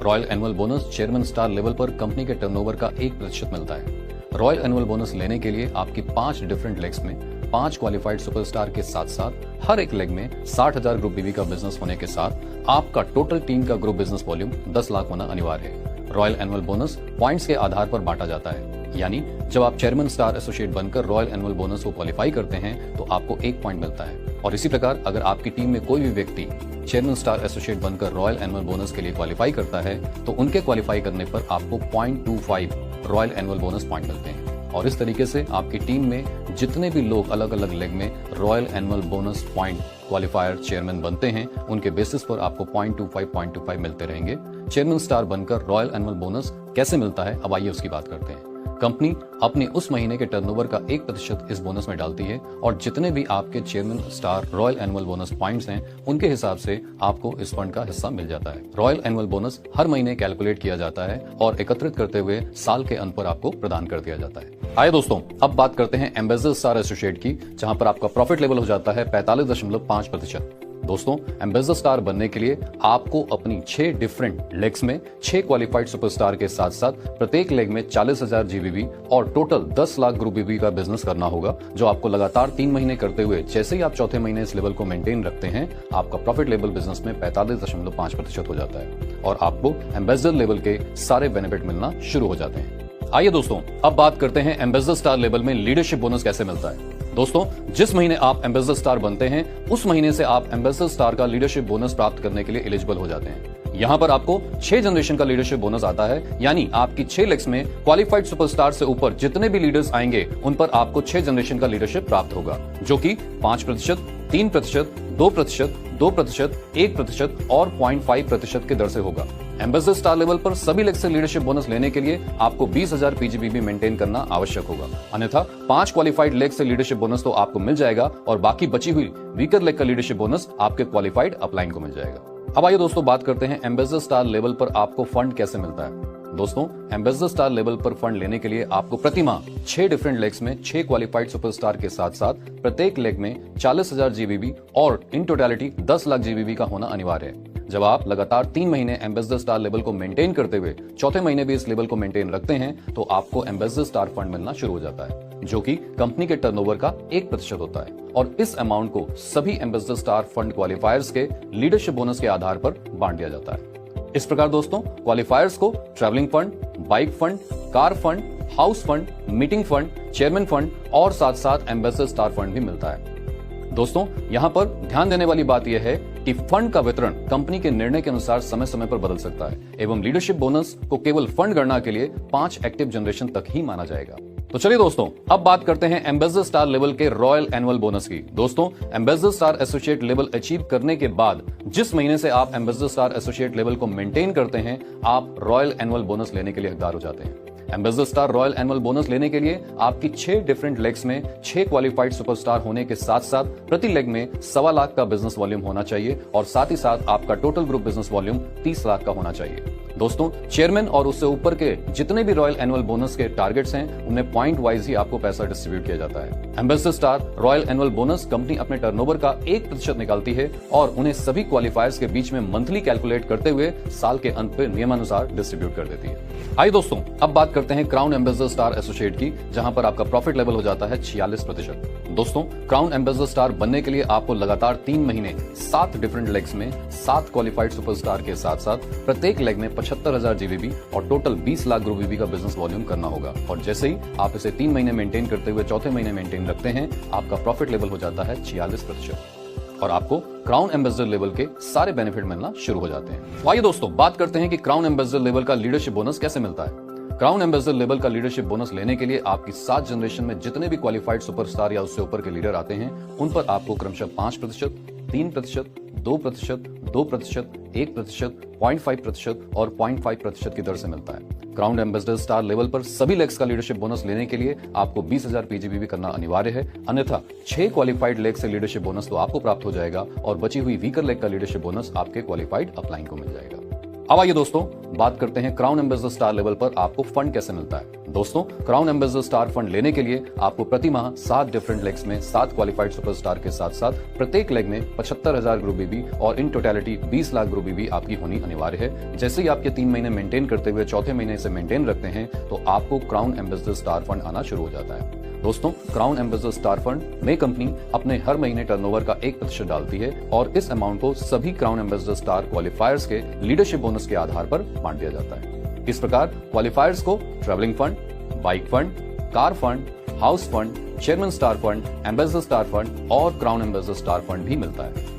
A: Royal annual bonus chairman star level पर कंपनी के टर्नओवर का 1% मिलता है। रॉयल एनुअल बोनस लेने के लिए आपकी 5 डिफरेंट लेग्स में 5 क्वालिफाइड सुपरस्टार के साथ साथ हर एक लेग में 60,000 ग्रुप बीवी का बिजनेस होने के साथ आपका टोटल टीम का ग्रुप बिजनेस वॉल्यूम 10 लाख होना अनिवार्य है। रॉयल एनुअल बोनस पॉइंट्स के आधार पर बांटा जाता है, यानी जब आप चेयरमैन स्टार एसोसिएट बनकर रॉयल एनुअल बोनस को क्वालिफाई करते हैं तो आपको 1 पॉइंट मिलता है, और इसी प्रकार अगर आपकी टीम में कोई भी व्यक्ति चेयरमैन स्टार एसोसिएट बनकर रॉयल एनुअल बोनस के लिए क्वालिफाई करता है तो उनके क्वालिफाई करने पर आपको 0.25 रॉयल एनुअल बोनस पॉइंट मिलते हैं, और इस तरीके से आपकी टीम में जितने भी लोग अलग अलग लेग में royal annual bonus point qualifier chairman बनते हैं, उनके बेसिस पर आपको 0.25 मिलते रहेंगे। चेयरमैन स्टार बनकर रॉयल एनुअल बोनस कैसे मिलता है, अब आइए उसकी बात करते हैं। कंपनी अपने उस महीने के टर्नओवर का 1% इस बोनस में डालती है, और जितने भी आपके chairman star royal annual bonus points हैं, उनके हिसाब से आपको इस फंड का हिस्सा मिल जाता है। रॉयल एनुअल बोनस हर महीने कैलकुलेट किया जाता है और एकत्रित करते हुए साल के अंत पर आपको प्रदान कर दिया जाता है। आइए दोस्तों, अब बात करते हैं एम्बेसडर स्टार एसोसिएट की, जहां पर आपका प्रॉफिट लेवल हो जाता है 45.5%। दोस्तों, एम्बेसडर स्टार बनने के लिए आपको अपनी 6 डिफरेंट लेग्स में 6 क्वालिफाइड सुपरस्टार के साथ साथ प्रत्येक लेग में 40,000 जीबीबी और टोटल 10 लाख ग्रुप बीबी का बिजनेस करना होगा, जो आपको लगातार 3 महीने करते हुए जैसे ही आप चौथे महीने इस लेवल को मेंटेन रखते हैं, आपका प्रॉफिट लेवल बिजनेस में 45.5% हो जाता है और आपको एम्बेसडर लेवल के सारे बेनिफिट मिलना शुरू हो जाते हैं। आइए दोस्तों, अब बात करते हैं एम्बेसडर स्टार लेवल में लीडरशिप बोनस कैसे मिलता है। दोस्तों, जिस महीने आप एम्बेसडर स्टार बनते हैं उस महीने से आप एम्बेसडर स्टार का लीडरशिप बोनस प्राप्त करने के लिए एलिजिबल हो जाते हैं। यहाँ पर आपको 6 जनरेशन का लीडरशिप बोनस आता है, यानी आपकी 6 लेग्स में क्वालिफाइड सुपरस्टार से ऊपर जितने भी लीडर्स आएंगे उन पर आपको 6 जनरेशन का लीडरशिप प्राप्त होगा, जो कि 5%, 3%, 2%, 2%, 1% और 0.5% के दर से होगा। एम्बेसडर स्टार लेवल पर सभी लेग से लीडरशिप बोनस लेने के लिए आपको 20,000 पीजीबी भी मेंटेन करना आवश्यक होगा, अन्यथा 5 क्वालिफाइड लेग से लीडरशिप बोनस तो आपको मिल जाएगा और बाकी बची हुई वीकर लेग का लीडरशिप बोनस आपके क्वालिफाइड अपलाइन को मिल जाएगा। अब आइए दोस्तों, बात करते हैं एम्बेसडर स्टार लेवल पर आपको फंड कैसे मिलता है। दोस्तों, एम्बेसडर स्टार लेवल पर फंड लेने के लिए आपको प्रति माह 6 डिफरेंट लेग्स में 6 क्वालिफाइड सुपरस्टार के साथ साथ प्रत्येक लेग में 40,000 जीबीबी और इन टोटलिटी 10 लाख जीबीबी का होना अनिवार्य है। जब आप लगातार 3 महीने एम्बेसडर स्टार लेवल को मेंटेन करते हुए चौथे महीने भी इस लेवल को मेंटेन रखते हैं तो आपको एम्बेसडर स्टार फंड मिलना शुरू हो जाता है, जो कि कंपनी के टर्नओवर का 1% होता है, और इस अमाउंट को सभी एम्बेसडर स्टार फंड क्वालिफायर्स के लीडरशिप बोनस के आधार पर बांट दिया जाता है। इस प्रकार दोस्तों, क्वालिफायर्स को travelling fund, bike fund, car fund, house fund, meeting fund, chairman fund और साथ साथ एम्बेसडर स्टार फंड भी मिलता है। दोस्तों, यहाँ पर ध्यान देने वाली बात यह है कि फंड का वितरण कंपनी के निर्णय के अनुसार समय समय पर बदल सकता है एवं लीडरशिप बोनस को केवल फंड गणना के लिए 5 एक्टिव जनरेशन तक ही माना जाएगा। तो चलिए दोस्तों, अब बात करते हैं एम्बेसडर स्टार लेवल के रॉयल एनुअल बोनस की। दोस्तों, ambassador star associate level achieve करने के बाद जिस महीने से आप एम्बेसडर स्टार एसोसिएट लेवल को मेंटेन करते हैं, आप रॉयल एनुअल बोनस लेने के लिए हकदार हो जाते हैं। Ambassador star royal annual bonus लेने के लिए आपकी 6 डिफरेंट लेग्स में 6 क्वालिफाइड सुपरस्टार होने के साथ साथ प्रति लेग में 1.25 लाख का बिजनेस वॉल्यूम होना चाहिए और साथ ही साथ आपका total group business volume 30 lakh का होना चाहिए। दोस्तों, चेयरमैन और उससे ऊपर के जितने भी रॉयल एनुअल बोनस के टारगेट्स हैं, उन्हें पॉइंट वाइज ही आपको पैसा डिस्ट्रीब्यूट किया जाता है। Ambassador star royal annual bonus company अपने टर्नओवर का 1% निकालती है और उन्हें सभी क्वालिफायर्स के बीच में मंथली कैलकुलेट करते हुए साल के अंत पे नियमानुसार डिस्ट्रीब्यूट कर देती है। आइए दोस्तों, अब बात करते हैं क्राउन एम्बेसडर स्टार एसोसिएट की, जहां पर आपका प्रॉफिट लेवल हो जाता है 46%। दोस्तों, क्राउन एम्बेसडर स्टार बनने के लिए आपको लगातार 3 महीने 7 डिफरेंट लेग्स में 7 क्वालिफाइड सुपरस्टार के साथ साथ प्रत्येक लेग में 75,000 GBP और टोटल 20 लाख ग्रुप BB का बिजनेस वॉल्यूम करना होगा। और जैसे ही आप इसे 3 महीने मेंटेन करते हुए चौथे महीने मेंटेन रखते हैं, आपका प्रॉफिट लेवल हो जाता है 46% और आपको क्राउन एम्बेसडर लेवल के सारे बेनिफिट मिलना शुरू हो जाते हैं। आइए दोस्तों, बात करते हैं कि क्राउन एम्बेसडर लेवल का लीडरशिप बोनस कैसे मिलता है। क्राउन एम्बेसडर लेवल का लीडरशिप बोनस लेने के लिए आपकी 7 जनरेशन में जितने भी क्वालिफाइड सुपरस्टार या उससे ऊपर के लीडर आते हैं, उन पर आपको क्रमशः 5%, 3%, 2%, 2%, 1%, 0.5% और 0.5% की दर से मिलता है। क्राउन एम्बेसडर स्टार लेवल पर सभी लेग्स का लीडरशिप बोनस लेने के लिए आपको 20,000 PGBP करना अनिवार्य है, अन्यथा 6 क्वालिफाइड लेग से लीडरशिप बोनस तो आपको प्राप्त हो जाएगा और बची हुई वीकर लेग का लीडरशिप बोनस आपके क्वालिफाइड अपलाइन को मिल जाएगा। अब आइए दोस्तों, बात करते हैं क्राउन एम्बेसडर स्टार लेवल पर आपको फंड कैसे मिलता है। दोस्तों, क्राउन एम्बेसडर स्टार फंड लेने के लिए आपको प्रति माह 7 डिफरेंट लेग्स में 7 क्वालिफाइड सुपरस्टार के साथ साथ प्रत्येक लेग में 75,000 ग्रुप BB और in totality 20 lakh group BB आपकी होनी अनिवार्य है। जैसे ही आपके 3 महीने मेंटेन करते हुए चौथे महीने से मेंटेन रखते हैं, तो आपको क्राउन एम्बेसडर स्टार फंड आना शुरू हो जाता है। दोस्तों, क्राउन एम्बेसडर स्टार फंड में कंपनी अपने हर महीने टर्नओवर का 1% डालती है और इस अमाउंट को सभी क्राउन एम्बेसडर स्टार क्वालिफायर्स के लीडरशिप बोनस के आधार पर बांट दिया जाता है। इस प्रकार क्वालिफायर्स को travelling fund, bike fund, car fund, house fund, chairman star fund, ambassador star fund और क्राउन एम्बेसडर स्टार फंड भी मिलता है।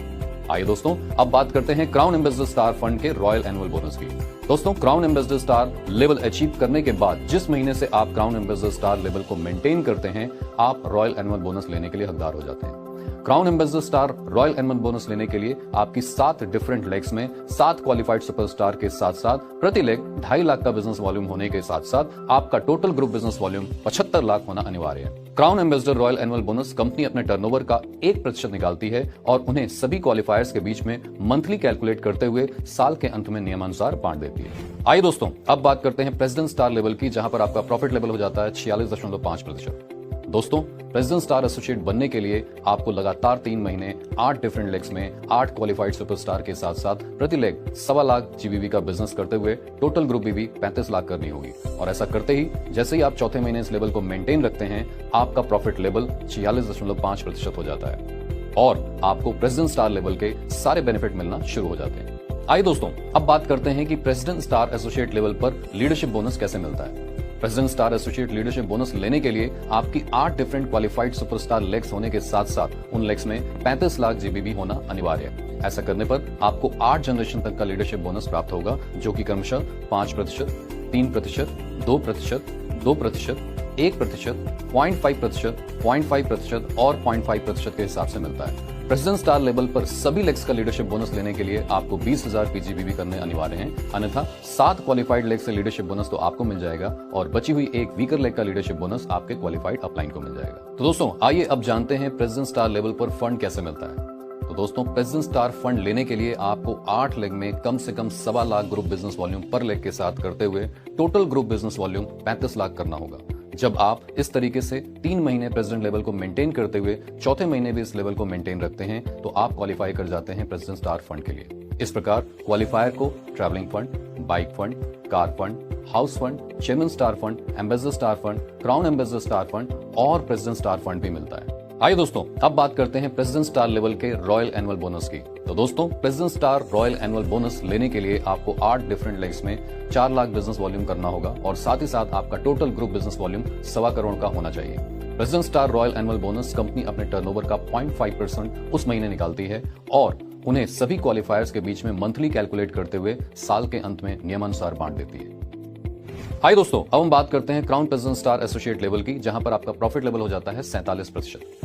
A: आइए दोस्तों, अब बात करते हैं क्राउन एम्बेसडर स्टार फंड के रॉयल एनुअल बोनस की। दोस्तों, crown ambassador star level achieve करने के बाद जिस महीने से आप क्राउन एम्बेसडर स्टार लेवल को मेंटेन करते हैं, आप रॉयल एनुअल बोनस लेने के लिए हकदार हो जाते हैं। Crown ambassador star royal annual bonus लेने के लिए आपकी 7 डिफरेंट लेग्स में 7 क्वालिफाइड सुपरस्टार के साथ साथ प्रति लेग 2.5 लाख का बिजनेस वॉल्यूम होने के साथ साथ आपका total group business volume 75 lakh होना अनिवार्य है। Crown ambassador royal annual bonus company अपने टर्नओवर का 1% निकालती है और उन्हें सभी क्वालिफायर्स के बीच में मंथली कैलकुलेट करते हुए साल के अंत में नियमानुसार बांट देती है। आइए दोस्तों, अब बात करते हैं प्रेसिडेंट स्टार लेवल की, जहां पर आपका प्रॉफिट लेवल हो जाता है 46.5%। दोस्तों, प्रेसिडेंट स्टार एसोसिएट बनने के लिए आपको लगातार 3 महीने 8 डिफरेंट लेग्स में 8 क्वालिफाइड सुपरस्टार के साथ साथ प्रति लेग 1.25 लाख GBP का बिजनेस करते हुए टोटल ग्रुप BB 35 लाख करनी होगी। और ऐसा करते ही जैसे ही आप चौथे महीने इस लेवल को मेंटेन रखते हैं, आपका प्रॉफिट लेवल 46.5% हो जाता है और आपको प्रेसिडेंट स्टार लेवल के सारे बेनिफिट मिलना शुरू हो जाते हैं। आइए दोस्तों, अब बात करते हैं कि प्रेसिडेंट स्टार एसोसिएट लेवल पर लीडरशिप बोनस कैसे मिलता है। President star associate leadership bonus लेने के लिए आपकी 8 डिफरेंट क्वालिफाइड सुपरस्टार लेग्स होने के साथ साथ उन लेग्स में 35 लाख GBP होना अनिवार्य है। ऐसा करने पर आपको 8 जनरेशन तक का लीडरशिप बोनस प्राप्त होगा, जो कि क्रमशः 5%, 3%, 2%, 2%, 1%, 0.5%, 0.5% और 0.5% के हिसाब से मिलता है। प्रेसिडेंट स्टार लेवल पर सभी लेग्स का लीडरशिप बोनस लेने के लिए आपको 20,000 PGBP करने अनिवार्य हैं, अन्यथा 7 क्वालिफाइड लेग से लीडरशिप बोनस तो आपको मिल जाएगा और बची हुई एक वीकर लेग का लीडरशिप बोनस आपके क्वालिफाइड अपलाइन को मिल जाएगा। तो दोस्तों, आइए अब जानते हैं प्रेसिडेंट स्टार लेवल पर फंड कैसे मिलता है। तो दोस्तों, प्रेसिडेंट स्टार फंड लेने के लिए आपको 8 लेग में कम से कम 1.25 लाख ग्रुप बिजनेस वॉल्यूम पर लेग के साथ करते हुए total group business volume 35 lakh करना होगा। जब आप इस तरीके से 3 महीने प्रेसिडेंट लेवल को मेंटेन करते हुए चौथे महीने भी इस लेवल को मेंटेन रखते हैं, तो आप क्वालिफाई कर जाते हैं प्रेसिडेंट स्टार फंड के लिए। इस प्रकार क्वालिफायर को travelling fund, bike fund, car fund, house fund, chairman star fund, ambassador star fund, crown ambassador star fund और प्रेसिडेंट स्टार फंड भी मिलता है। आइए दोस्तों, अब बात करते हैं प्रेसिडेंट स्टार लेवल के रॉयल एनुअल बोनस की। तो दोस्तों, president star royal annual bonus लेने के लिए आपको 8 डिफरेंट लेग्स में 4 लाख बिजनेस वॉल्यूम करना होगा और साथ ही साथ आपका total group business volume 1.25 crore का होना चाहिए। President star royal annual bonus company अपने टर्नओवर का 0.5% उस महीने निकालती है और उन्हें सभी क्वालिफायर्स के बीच में मंथली कैलकुलेट करते हुए साल के अंत में नियमानुसार बांट देती है। हाय दोस्तों, अब हम बात करते हैं crown president star associate level की, जहां पर आपका प्रॉफिट लेवल हो जाता है 47%।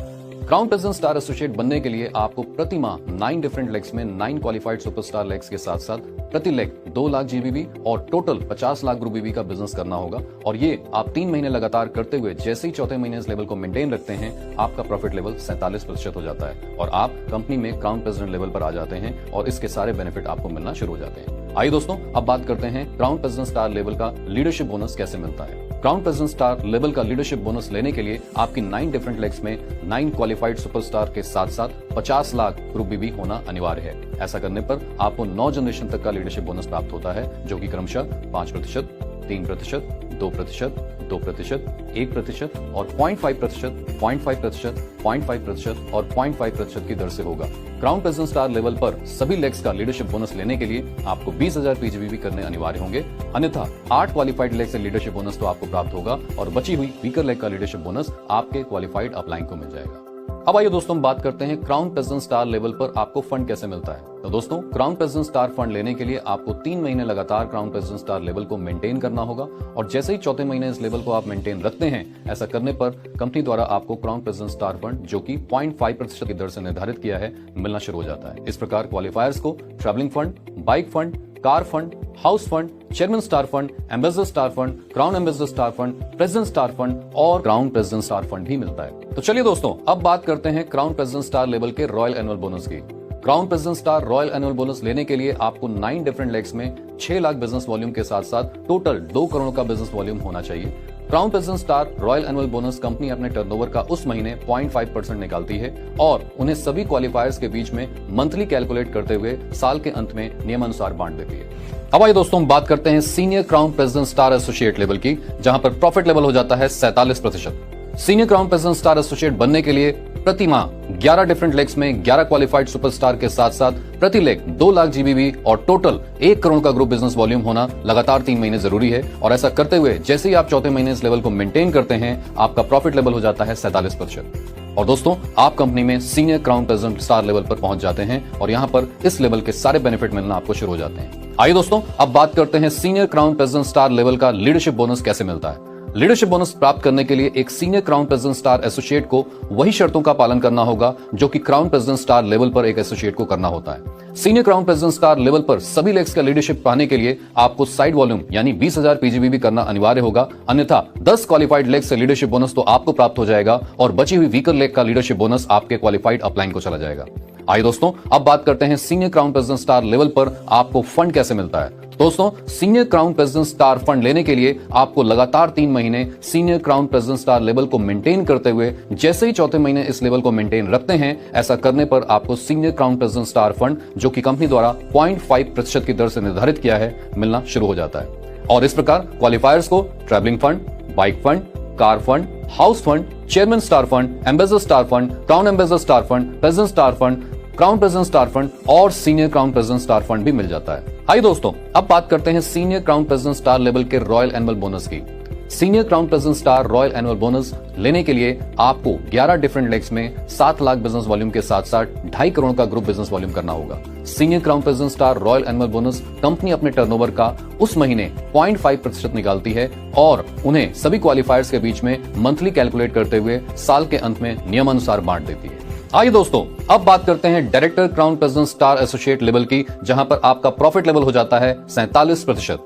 A: क्राउन प्रेसिडेंट स्टार एसोसिएट बनने के लिए आपको प्रति माह 9 डिफरेंट लेग्स में 9 क्वालिफाइड सुपरस्टार लेग्स के साथ साथ प्रति लेग 2 लाख जीबीबी और टोटल 50 लाख ग्रुप बीबी का बिजनेस करना होगा। और ये आप 3 महीने लगातार करते हुए जैसे ही चौथे महीने इस लेवल को मेंटेन रखते हैं, आपका प्रॉफिट लेवल 47% हो जाता है और आप कंपनी में क्राउन प्रेसिडेंट लेवल पर आ जाते हैं और इसके सारे बेनिफिट आपको मिलना शुरू हो जाते हैं। आइए दोस्तों, अब बात करते हैं क्राउन प्रेसिडेंट स्टार लेवल का लीडरशिप बोनस कैसे मिलता है। क्राउन प्रेसिडेंट स्टार लेवल का लीडरशिप बोनस लेने के लिए आपकी 9 डिफरेंट लेग्स में 9 क्वालिफाइड सुपरस्टार के साथ साथ 50 लाख ग्रुप बीबी होना अनिवार्य है। ऐसा करने पर आपको 9 जनरेशन तक का लीडरशिप बोनस प्राप्त होता है, जो कि क्रमशः 5%, 3%, 2%, 2%, 1% और 0.5%, 0.5%, 0.5% और 0.5% की दर से होगा। क्राउन प्रेसिडेंट स्टार लेवल पर सभी लेग्स का लीडरशिप बोनस लेने के लिए आपको 20,000 पीजीबीबी करने अनिवार्य होंगे, अन्यथा 8 क्वालिफाइड लेग से लीडरशिप बोनस तो आपको प्राप्त होगा और बची हुई वीकर लेग का लीडरशिप बोनस आपके क्वालिफाइड अपलाइन को मिल जाएगा। अब आइए दोस्तों, हम बात करते हैं क्राउन प्रेसिडेंट स्टार लेवल पर आपको फंड कैसे मिलता है। तो दोस्तों, क्राउन प्रेसिडेंट स्टार फंड लेने के लिए आपको 3 महीने लगातार क्राउन प्रेसिडेंट स्टार लेवल को मेंटेन करना होगा और जैसे ही चौथे महीने इस लेवल को आप मेंटेन रखते हैं, ऐसा करने पर कंपनी द्वारा आपको क्राउन प्रेसिडेंट स्टार फंड, जो कि 0.5% की दर से निर्धारित किया है, मिलना शुरू हो जाता है। इस प्रकार क्वालिफायर्स को travelling fund, bike fund, car fund, house fund, chairman star fund, ambassador star fund, crown ambassador star fund, president star fund और क्राउन प्रेसिडेंट स्टार फंड भी मिलता है। तो चलिए दोस्तों, अब बात करते हैं क्राउन प्रेसिडेंट स्टार लेवल के रॉयल एनुअल बोनस की। Crown president star royal annual bonus लेने के लिए आपको 9 डिफरेंट लेग्स में 6 लाख बिजनेस वॉल्यूम के साथ साथ टोटल 2 करोड़ का बिजनेस वॉल्यूम होना चाहिए। Crown president star royal annual bonus company अपने टर्नओवर का उस महीने 0.5% निकालती है और उन्हें सभी क्वालिफायर्स के बीच में मंथली कैलकुलेट करते हुए साल के अंत में नियमानुसार बांट देती है। अब आइए दोस्तों, हम बात करते हैं senior crown president star associate level की, जहां पर प्रॉफिट लेवल हो जाता है 47%। Senior crown president star associate बनने के लिए प्रति माह 11 डिफरेंट लेग्स में 11 क्वालिफाइड सुपरस्टार के साथ साथ प्रति लेग 2 लाख जीबीबी और टोटल 1 करोड़ का ग्रुप बिजनेस वॉल्यूम होना लगातार 3 महीने जरूरी है। और ऐसा करते हुए जैसे ही आप चौथे महीने इस लेवल को मेंटेन करते हैं, आपका प्रॉफिट लेवल हो जाता है 47%। और दोस्तों, आप कंपनी में senior crown president star level पर पहुंच जाते हैं और यहां पर इस लेवल के सारे बेनिफिट मिलना आपको शुरू हो जाते हैं। आइए दोस्तों, अब बात करते हैं senior crown president star level का लीडरशिप बोनस कैसे मिलता है। लीडरशिप बोनस प्राप्त करने के लिए एक senior crown president star associate को वही शर्तों का पालन करना होगा जो कि क्राउन प्रेसिडेंट स्टार लेवल पर एक एसोसिएट को करना होता है। Senior crown president star level पर सभी लेग्स का लीडरशिप पाने के लिए आपको साइड वॉल्यूम यानी 20,000 पीजीबीबी करना अनिवार्य होगा, अन्यथा 10 क्वालिफाइड लेग से लीडरशिप बोनस तो आपको प्राप्त हो जाएगा और बची हुई वीकर लेग का लीडरशिप बोनस आपके क्वालिफाइड अपलाइन को चला जाएगा। आइए दोस्तों, अब बात करते हैं senior crown president star level पर आपको फंड कैसे मिलता है। दोस्तों, senior crown president star fund लेने के लिए आपको लगातार 3 महीने senior crown president star level को मेंटेन करते हुए जैसे ही चौथे महीने इस लेवल को मेंटेन रखते हैं, ऐसा करने पर आपको senior crown president star fund, जो कि कंपनी द्वारा 0.5% की दर से निर्धारित किया है, मिलना शुरू हो जाता है। और इस प्रकार क्वालिफायर्स को travelling fund, bike fund, car fund, house fund, chairman star fund, ambassador star fund, crown ambassador star fund, president star fund, crown president star fund और senior crown president star fund भी मिल जाता है। आइए दोस्तों, अब बात करते हैं senior crown president star level के रॉयल एनुअल बोनस की। Senior crown president star royal annual bonus लेने के लिए आपको 11 डिफरेंट लेग्स में 7 लाख बिजनेस वॉल्यूम के साथ साथ 2.5 करोड़ का ग्रुप बिजनेस वॉल्यूम करना होगा। Senior crown president star royal annual bonus company अपने टर्नओवर का उस महीने 0.5% निकालती है और उन्हें सभी क्वालिफायर्स के बीच में मंथली कैलकुलेट करते हुए साल के अंत में नियमानुसार बांट देती है। आइए दोस्तों, अब बात करते हैं director crown president star associate level की, जहां पर आपका प्रॉफिट लेवल हो जाता है 47%।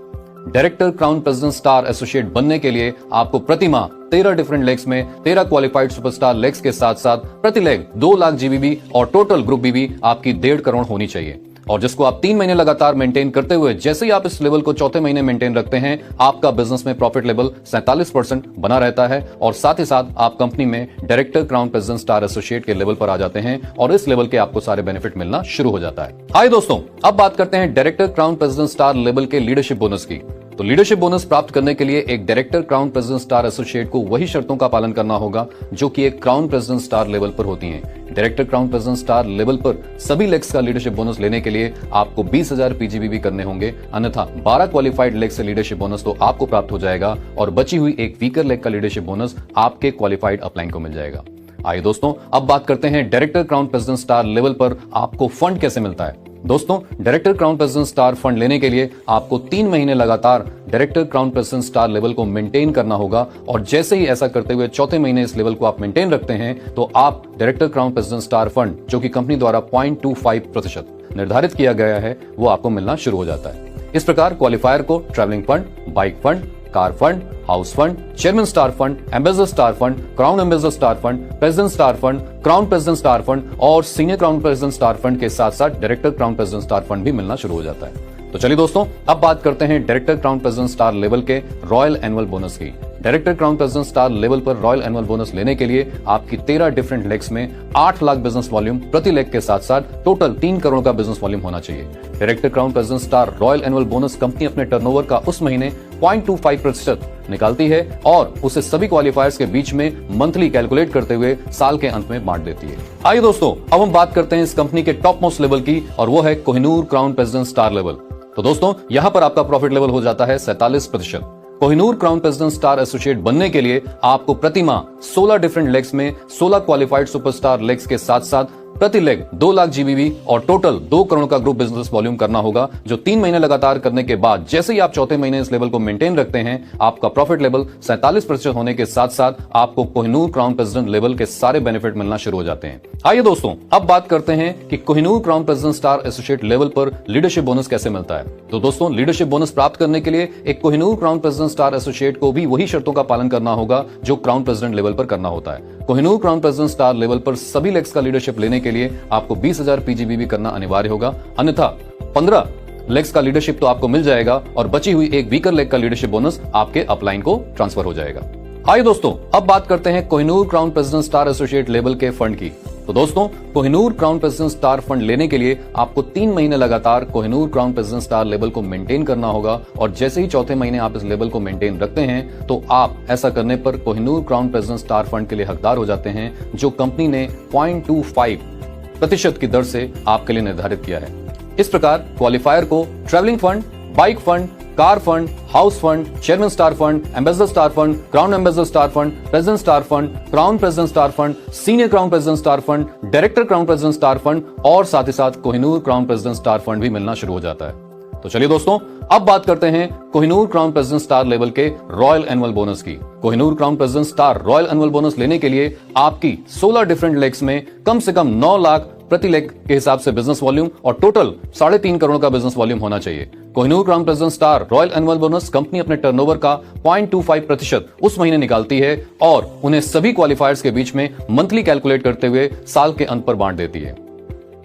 A: Director crown president star associate बनने के लिए आपको प्रति माह 13 डिफरेंट लेग्स में 13 क्वालिफाइड सुपरस्टार लेग्स के साथ साथ प्रति लेग 2 लाख जीबीबी और टोटल ग्रुप बीबी आपकी 1.5 करोड़ होनी चाहिए, और जिसको आप 3 महीने लगातार मेंटेन करते हुए जैसे ही आप इस लेवल को चौथे महीने मेंटेन रखते हैं, आपका बिजनेस में प्रॉफिट लेवल 47% बना रहता है और साथ ही साथ आप कंपनी में director crown president star associate के लेवल पर आ जाते हैं और इस लेवल के आपको सारे बेनिफिट मिलना शुरू हो जाता है। आइए दोस्तों, अब बात करते हैं director crown president star level के लीडरशिप बोनस की। तो लीडरशिप बोनस प्राप्त करने के लिए एक director crown president star associate को वही शर्तों का पालन करना होगा जो कि एक क्राउन प्रेसिडेंट स्टार लेवल पर होती हैं। Director crown president star level पर सभी लेग्स का लीडरशिप बोनस लेने के लिए आपको 20,000 पीजीबीबी करने होंगे, अन्यथा 12 क्वालिफाइड लेग से लीडरशिप बोनस तो आपको प्राप्त हो जाएगा और बची हुई एक वीकर लेग का लीडरशिप बोनस आपके क्वालिफाइड अपलाइन को मिल जाएगा। आइए दोस्तों, अब बात करते हैं director crown president star level पर आपको फंड कैसे मिलता है। दोस्तों, director crown president star fund लेने के लिए आपको 3 महीने लगातार director crown president star level को मेंटेन करना होगा और जैसे ही ऐसा करते हुए चौथे महीने इस लेवल को आप मेंटेन रखते हैं तो आप director crown president star fund, जो कि कंपनी द्वारा 0.25% निर्धारित किया गया है, वो आपको मिलना शुरू हो जाता है। इस प्रकार क्वालिफायर को travelling fund, bike fund, car fund, house fund, chairman star fund, ambassador star fund, crown ambassador star fund, president star fund, crown president star fund और senior crown president star fund के साथ साथ director crown president star fund भी मिलना शुरू हो जाता है। तो चलिए दोस्तों, अब बात करते हैं director crown president star level के रॉयल एनुअल बोनस की। Director crown president star level पर रॉयल एनुअल बोनस लेने के लिए आपकी 13 डिफरेंट लेग्स में 8 लाख बिजनेस वॉल्यूम प्रति लेग के साथ साथ टोटल 3 करोड़ का बिजनेस वॉल्यूम होना चाहिए। Director crown president star royal annual bonus company अपने टर्नओवर का उस महीने 0.25% निकालती है और उसे सभी क्वालिफायर्स के बीच में मंथली कैलकुलेट करते हुए साल के अंत में बांट देती है। आइए दोस्तों, अब हम बात करते हैं इस कंपनी के टॉप मोस्ट लेवल की और वो है Kohinoor crown president star level. तो दोस्तों, यहां पर आपका प्रॉफिट लेवल हो जाता है 47%। Kohinoor crown president star associate बनने के लिए आपको प्रति माह 16 डिफरेंट लेग्स में 16 क्वालिफाइड सुपरस्टार लेग्स के साथ साथ प्रति लेग 2 लाख जीबीवी और टोटल 2 करोड़ का ग्रुप बिजनेस वॉल्यूम करना होगा, जो 3 महीने लगातार करने के बाद जैसे ही आप चौथे महीने इस लेवल को मेंटेन रखते हैं, आपका प्रॉफिट लेवल 47% होने के साथ साथ आपको कोहिनूर क्राउन प्रेसिडेंट लेवल के सारे बेनिफिट मिलना शुरू हो जाते हैं। आइए दोस्तों, अब बात करते हैं कि Kohinoor crown president star associate level पर लीडरशिप बोनस कैसे मिलता है। तो दोस्तों, लीडरशिप बोनस प्राप्त करने के लिए एक Kohinoor crown president star associate को भी वही शर्तों का पालन करना होगा जो क्राउन प्रेसिडेंट लेवल पर करना होता है। Kohinoor crown president star level पर सभी लेग्स का लीडरशिप लेने के लिए आपको 20,000 पीजीबीवी करना अनिवार्य होगा, अन्यथा 15 लेग्स का लीडरशिप तो आपको मिल जाएगा और बची हुई एक वीकर लेग का लीडरशिप बोनस आपके अपलाइन को ट्रांसफर हो जाएगा। आइए दोस्तों, अब बात करते हैं Kohinoor crown president star associate level के फंड की। तो दोस्तों, Kohinoor crown president star fund लेने के लिए आपको 3 महीने लगातार Kohinoor crown president star level को मेंटेन करना होगा और जैसे ही चौथे महीने आप इस लेवल को मेंटेन रखते हैं तो आप ऐसा करने पर Kohinoor crown president star fund के लिए हकदार हो जाते हैं, जो कंपनी ने 0.25% की दर से आपके लिए निर्धारित किया है। इस प्रकार क्वालिफायर को travelling fund, bike fund, car fund, house fund, chairman star fund, ambassador star fund, crown ambassador star fund, president star fund, crown president star fund, senior crown president star fund, director crown president star fund और साथ ही साथ Kohinoor crown president star fund भी मिलना शुरू हो जाता है। तो चलिए दोस्तों, अब बात करते हैं Kohinoor crown president star level के रॉयल एनुअल बोनस की। Kohinoor crown president star royal annual bonus लेने के लिए आपकी 16 डिफरेंट लेग्स में कम से कम 9 लाख प्रति लेग के हिसाब से बिजनेस वॉल्यूम और टोटल 3.5 करोड़ का बिजनेस वॉल्यूम होना चाहिए। Kohinoor crown president star royal annual bonus company अपने टर्नओवर का 0.25% उस महीने निकालती है और उन्हें सभी क्वालिफायर्स के बीच में मंथली कैलकुलेट करते हुए साल के अंत पर बांट देती है।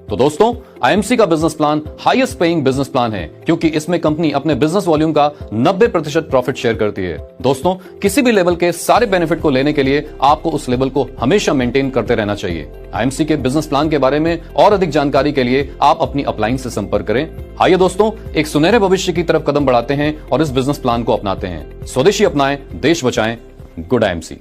A: तो दोस्तों, आईएमसी का business plan highest paying business plan है, क्योंकि इसमें कंपनी अपने बिजनेस वॉल्यूम का 90% प्रॉफिट शेयर करती है। दोस्तों, किसी भी लेवल के सारे बेनिफिट को लेने के लिए आपको उस लेवल को हमेशा मेंटेन करते रहना चाहिए। आईएमसी के बिजनेस प्लान के बारे में और अधिक जानकारी के लिए आप अपनी अपलाइन से संपर्क करें। आइए दोस्तों, एक सुनहरे भविष्य की तरफ कदम बढ़ाते हैं और इस बिजनेस प्लान को अपनाते हैं। स्वदेशी अपनाएं, देश बचाएं। Good IMC.